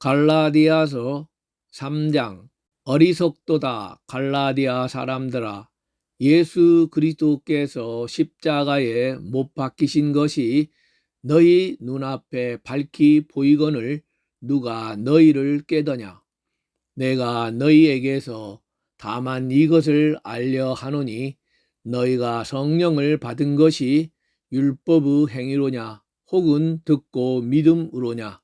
갈라디아서 3장. 어리석도다 갈라디아 사람들아, 예수 그리스도께서 십자가에 못 박히신 것이 너희 눈앞에 밝히 보이거늘 누가 너희를 깨더냐. 내가 너희에게서 다만 이것을 알려 하노니, 너희가 성령을 받은 것이 율법의 행위로냐 혹은 듣고 믿음으로냐.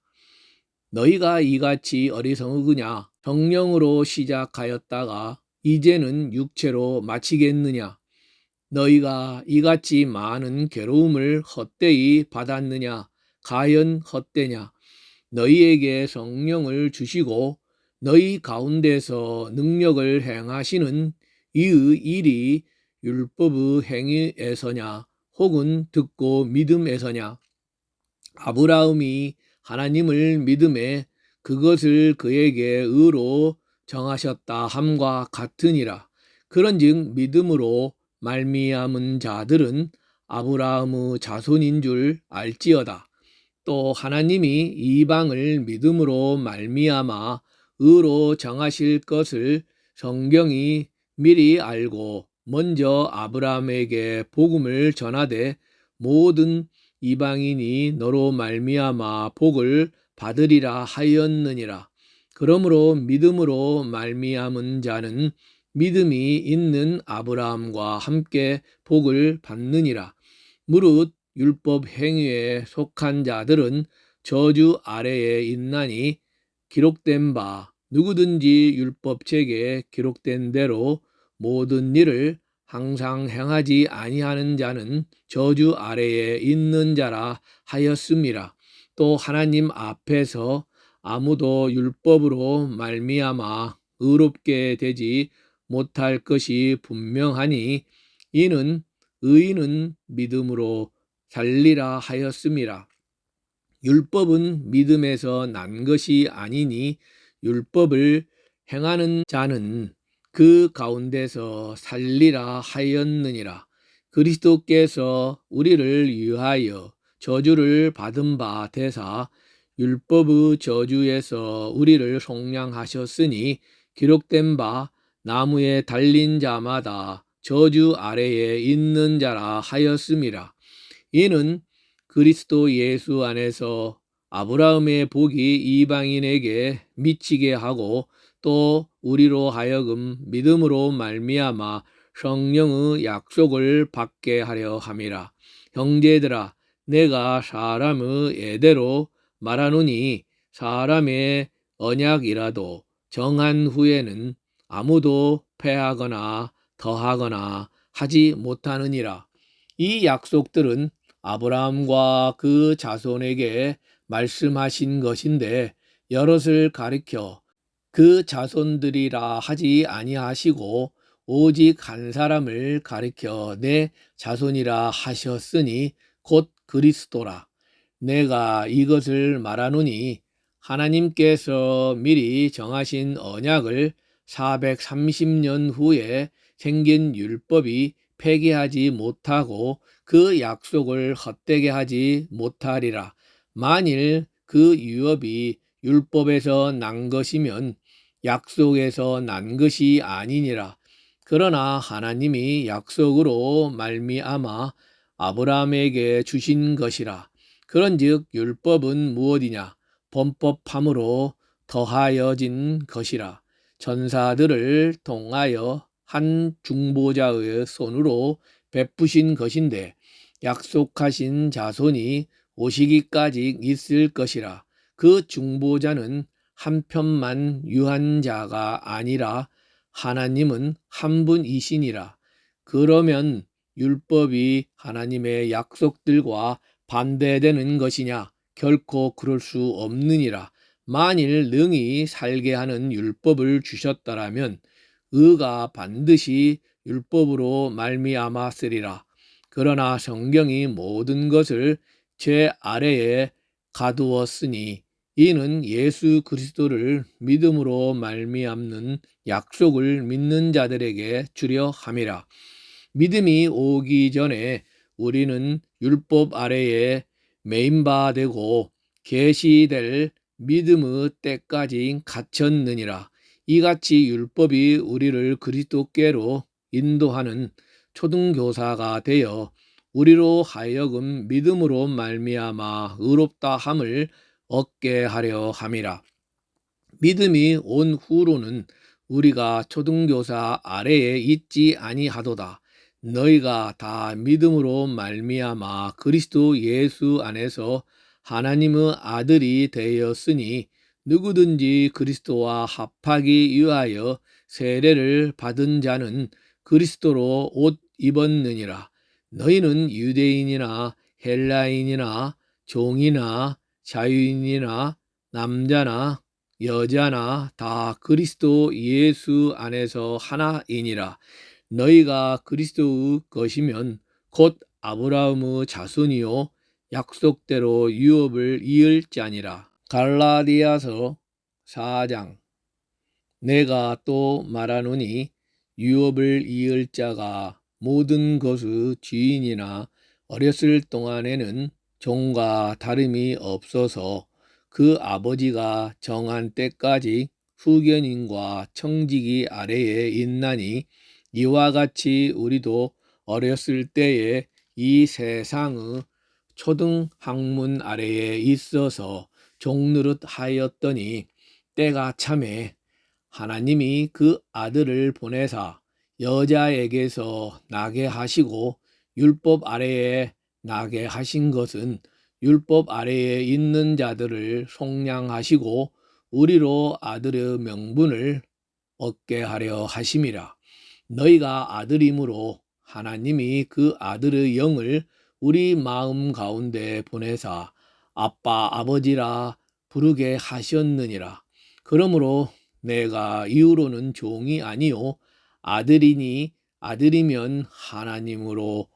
너희가 이같이 어리석으냐. 성령으로 시작하였다가 이제는 육체로 마치겠느냐. 너희가 이같이 많은 괴로움을 헛되이 받았느냐. 가연 헛되냐. 너희에게 성령을 주시고 너희 가운데서 능력을 행하시는 이의 일이 율법의 행위에서냐 혹은 듣고 믿음에서냐. 아브라함이 하나님을 믿음에 그것을 그에게 의로 정하셨다 함과 같으니라. 그런즉 믿음으로 말미암은 자들은 아브라함의 자손인 줄 알지어다. 또 하나님이 이방을 믿음으로 말미암아 의로 정하실 것을 성경이 미리 알고 먼저 아브라함에게 복음을 전하되, 모든 이방인이 너로 말미암아 복을 받으리라 하였느니라. 그러므로 믿음으로 말미암은 자는 믿음이 있는 아브라함과 함께 복을 받느니라. 무릇 율법 행위에 속한 자들은 저주 아래에 있나니, 기록된 바 누구든지 율법책에 기록된 대로 모든 일을 항상 행하지 아니하는 자는 저주 아래에 있는 자라 하였음이라. 또 하나님 앞에서 아무도 율법으로 말미암아 의롭게 되지 못할 것이 분명하니, 이는 의인은 믿음으로 살리라 하였음이라. 율법은 믿음에서 난 것이 아니니, 율법을 행하는 자는 그 가운데서 살리라 하였느니라. 그리스도께서 우리를 위하여 저주를 받은 바 되사 율법의 저주에서 우리를 속량하셨으니, 기록된 바 나무에 달린 자마다 저주 아래에 있는 자라 하였음이라. 이는 그리스도 예수 안에서 아브라함의 복이 이방인에게 미치게 하고, 또 우리로 하여금 믿음으로 말미암아 성령의 약속을 받게 하려 함이라. 형제들아, 내가 사람의 예대로 말하노니, 사람의 언약이라도 정한 후에는 아무도 패하거나 더하거나 하지 못하느니라. 이 약속들은 아브라함과 그 자손에게 말씀하신 것인데, 여럿을 가리켜 그 자손들이라 하지 아니하시고 오직 한 사람을 가리켜 내 자손이라 하셨으니 곧 그리스도라. 내가 이것을 말하노니, 하나님께서 미리 정하신 언약을 430년 후에 생긴 율법이 폐기하지 못하고 그 약속을 헛되게 하지 못하리라. 만일 그 유업이 율법에서 난 것이면 약속에서 난 것이 아니니라. 그러나 하나님이 약속으로 말미암아 아브라함에게 주신 것이라. 그런즉 율법은 무엇이냐? 범법함으로 더하여진 것이라. 전사들을 통하여 한 중보자의 손으로 베푸신 것인데, 약속하신 자손이 오시기까지 있을 것이라. 그 중보자는 한 편만 유한 자가 아니라 하나님은 한 분이시니라. 그러면 율법이 하나님의 약속들과 반대되는 것이냐? 결코 그럴 수 없느니라. 만일 능히 살게 하는 율법을 주셨더라면 의가 반드시 율법으로 말미암았으리라. 그러나 성경이 모든 것을 제 아래에 가두었으니, 이는 예수 그리스도를 믿음으로 말미암는 약속을 믿는 자들에게 주려 함이라. 믿음이 오기 전에 우리는 율법 아래에 매인 바 되고 계시될 믿음의 때까지 갇혔느니라. 이같이 율법이 우리를 그리스도께로 인도하는 초등교사가 되어 우리로 하여금 믿음으로 말미암아 의롭다 함을 얻게 하려 함이라. 믿음이 온 후로는 우리가 초등교사 아래에 있지 아니하도다. 너희가 다 믿음으로 말미암아 그리스도 예수 안에서 하나님의 아들이 되었으니 누구든지 그리스도와 합하기 위하여 세례를 받은 자는 그리스도로 옷 입었느니라. 너희는 유대인이나 헬라인이나 종이나 자유인이나 남자나 여자나 다 그리스도 예수 안에서 하나이니라. 너희가 그리스도의 것이면 곧 아브라함의 자손이요 약속대로 유업을 이을 자니라. 갈라디아서 4장. 내가 또 말하노니 유업을 이을 자가 모든 것의 주인이나 어렸을 동안에는 종과 다름이 없어서 그 아버지가 정한 때까지 후견인과 청지기 아래에 있나니 이와 같이 우리도 어렸을 때에 이 세상의 초등학문 아래에 있어서 종노릇 하였더니 때가 참에 하나님이 그 아들을 보내사 여자에게서 나게 하시고 율법 아래에 나게 하신 것은 율법 아래에 있는 자들을 속량하시고 우리로 아들의 명분을 얻게 하려 하심이라. 너희가 아들이므로 하나님이 그 아들의 영을 우리 마음 가운데 보내사 아빠 아버지라 부르게 하셨느니라. 그러므로 내가 이후로는 종이 아니요 아들이니 아들이면 하나님으로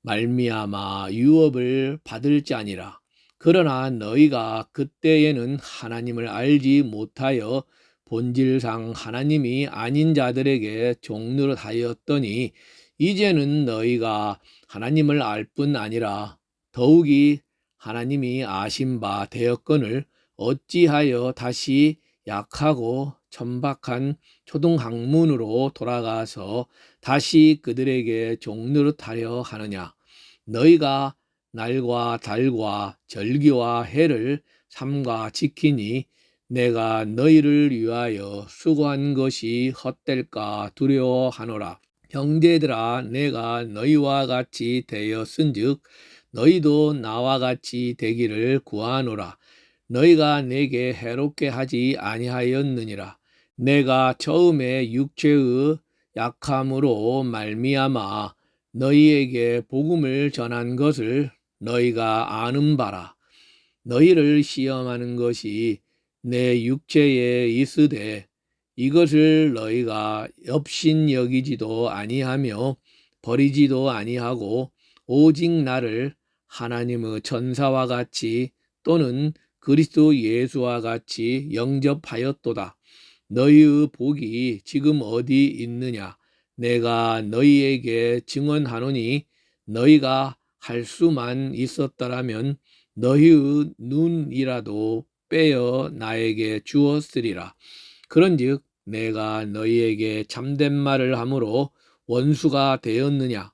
말미암아 유업을 받을 자니라. 그러나 너희가 그때에는 하나님을 알지 못하여 본질상 하나님이 아닌 자들에게 종노릇 하였더니 이제는 너희가 하나님을 알 뿐 아니라 더욱이 하나님이 아신 바 되었거늘 어찌하여 다시 약하고 천박한 초등학문으로 돌아가서 다시 그들에게 종노릇하려 하느냐. 너희가 날과 달과 절기와 해를 삼가 지키니 내가 너희를 위하여 수고한 것이 헛될까 두려워하노라. 형제들아, 내가 너희와 같이 되었은즉 너희도 나와 같이 되기를 구하노라. 너희가 내게 해롭게 하지 아니하였느니라. 내가 처음에 육체의 약함으로 말미암아 너희에게 복음을 전한 것을 너희가 아는 바라. 너희를 시험하는 것이 내 육체에 있으되 이것을 너희가 업신 여기지도 아니하며 버리지도 아니하고 오직 나를 하나님의 천사와 같이 또는 그리스도 예수와 같이 영접하였도다. 너희의 복이 지금 어디 있느냐? 내가 너희에게 증언하노니 너희가 할 수만 있었더라면 너희의 눈이라도 빼어 나에게 주었으리라. 그런즉 내가 너희에게 참된 말을 함으로 원수가 되었느냐?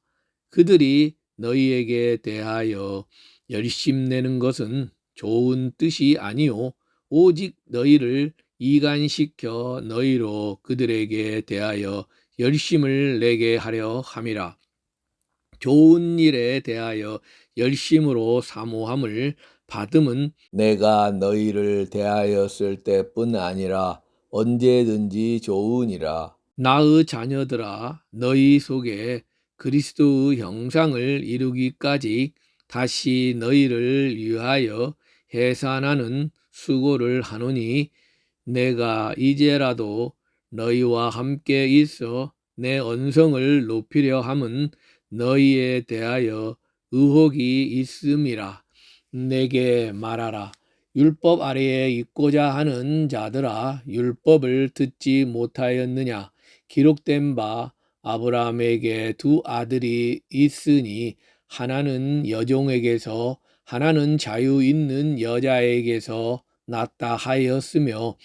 그들이 너희에게 대하여 열심내는 것은 좋은 뜻이 아니요 오직 너희를 이간시켜 너희로 그들에게 대하여 열심을 내게 하려 함이라. 좋은 일에 대하여 열심으로 사모함을 받음은 내가 너희를 대하였을 때뿐 아니라 언제든지 좋으니라. 나의 자녀들아, 너희 속에 그리스도의 형상을 이루기까지 다시 너희를 위하여 해산하는 수고를 하노니 내가 이제라도 너희와 함께 있어 내 언성을 높이려 함은 너희에 대하여 의혹이 있음이라. 내게 말하라. 율법 아래에 있고자 하는 자들아, 율법을 듣지 못하였느냐? 기록된 바 아브라함에게 두 아들이 있으니 하나는 여종에게서 하나는 자유 있는 여자에게서 낳다 하였으며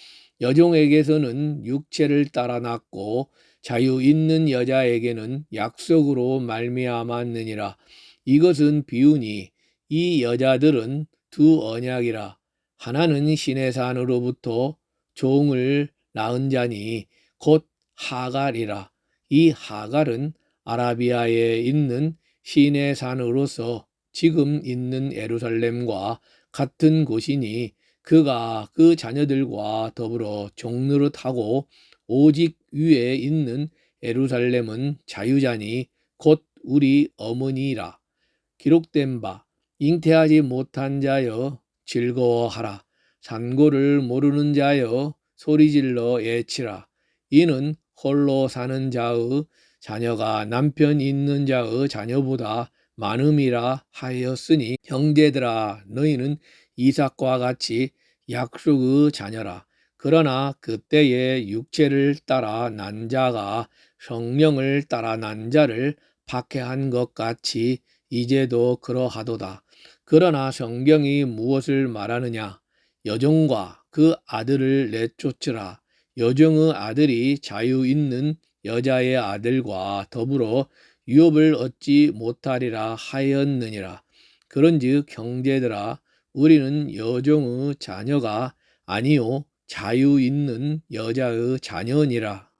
여종에게서는 육체를 따라 낳고 자유 있는 여자에게는 약속으로 말미암았느니라. 이것은 비유니 이 여자들은 두 언약이라. 하나는 신의 산으로부터 종을 낳은 자니 곧 하갈이라. 이 하갈은 아라비아에 있는 신의 산으로서 지금 있는 예루살렘과 같은 곳이니 그가 그 자녀들과 더불어 종노릇하고 오직 위에 있는 예루살렘은 자유자니 곧 우리 어머니라. 기록된 바 잉태하지 못한 자여 즐거워하라. 산고를 모르는 자여 소리질러 외치라. 이는 홀로 사는 자의 자녀가 남편 있는 자의 자녀보다 많음이라 하였으니 형제들아 너희는 이삭과 같이 약속의 자녀라. 그러나 그때에 육체를 따라 난 자가 성령을 따라 난 자를 박해한 것 같이 이제도 그러하도다. 그러나 성경이 무엇을 말하느냐? 여종과 그 아들을 내쫓으라. 여종의 아들이 자유 있는 여자의 아들과 더불어 유업을 얻지 못하리라 하였느니라. 그런즉 형제들아 우리는 여종의 자녀가 아니요 자유 있는 여자의 자녀니라.